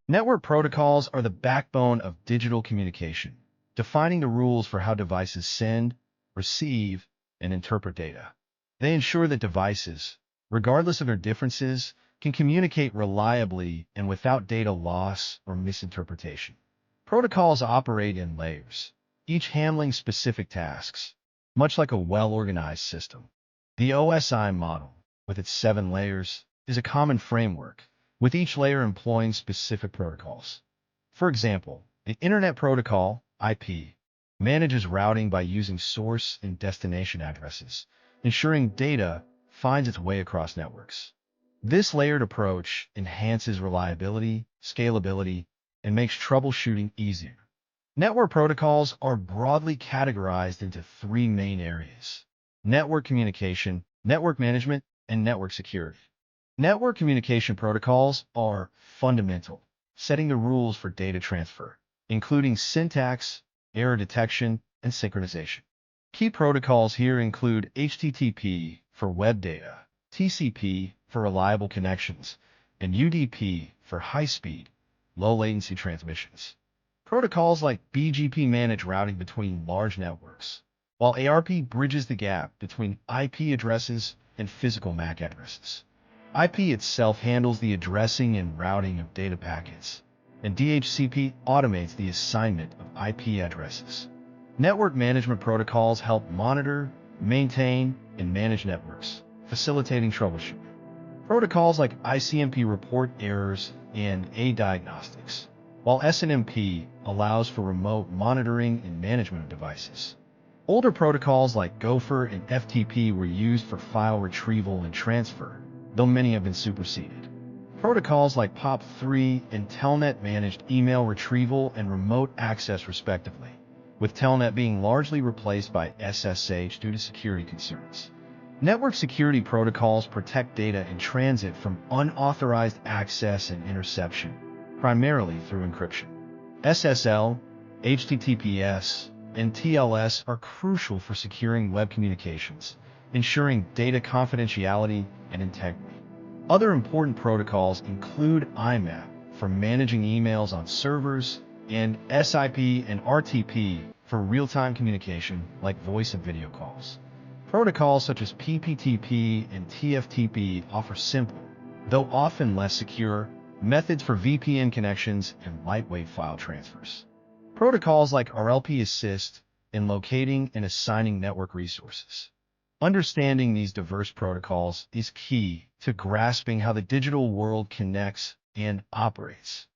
Network protocols are the backbone of digital communication, defining the rules for how devices send, receive, and interpret data. They ensure that devices, regardless of their differences, can communicate reliably and without data loss or misinterpretation. Protocols operate in layers, each handling specific tasks, much like a well-organized system. The OSI model, with its 7 layers, is a common framework, with each layer employing specific protocols. For example, the Internet Protocol, IP, manages routing by using source and destination addresses, ensuring data finds its way across networks. This layered approach enhances reliability, scalability, and makes troubleshooting easier. Network protocols are broadly categorized into 3 main areas: network communication, network management, and network security. Network communication protocols are fundamental, setting the rules for data transfer, including syntax, error detection, and synchronization. Key protocols here include HTTP for web data, TCP for reliable connections, and UDP for high-speed, low-latency transmissions. Protocols like BGP manage routing between large networks, while ARP bridges the gap between IP addresses and physical MAC addresses. IP itself handles the addressing and routing of data packets, and DHCP automates the assignment of IP addresses. Network management protocols help monitor, maintain, and manage networks, facilitating troubleshooting. Protocols like ICMP report errors and A diagnostics, while SNMP allows for remote monitoring and management of devices. Older protocols like Gopher and FTP were used for file retrieval and transfer, though many have been superseded. Protocols like POP3 and Telnet managed email retrieval and remote access respectively, with Telnet being largely replaced by SSH due to security concerns. Network security protocols protect data in transit from unauthorized access and interception, primarily through encryption. SSL, HTTPS, and TLS are crucial for securing web communications, ensuring data confidentiality and integrity. Other important protocols include IMAP for managing emails on servers, and SIP and RTP for real-time communication like voice and video calls. Protocols such as PPTP and TFTP offer simple, though often less secure, methods for VPN connections and lightweight file transfers. Protocols like RLP assist in locating and assigning network resources. Understanding these diverse protocols is key to grasping how the digital world connects and operates.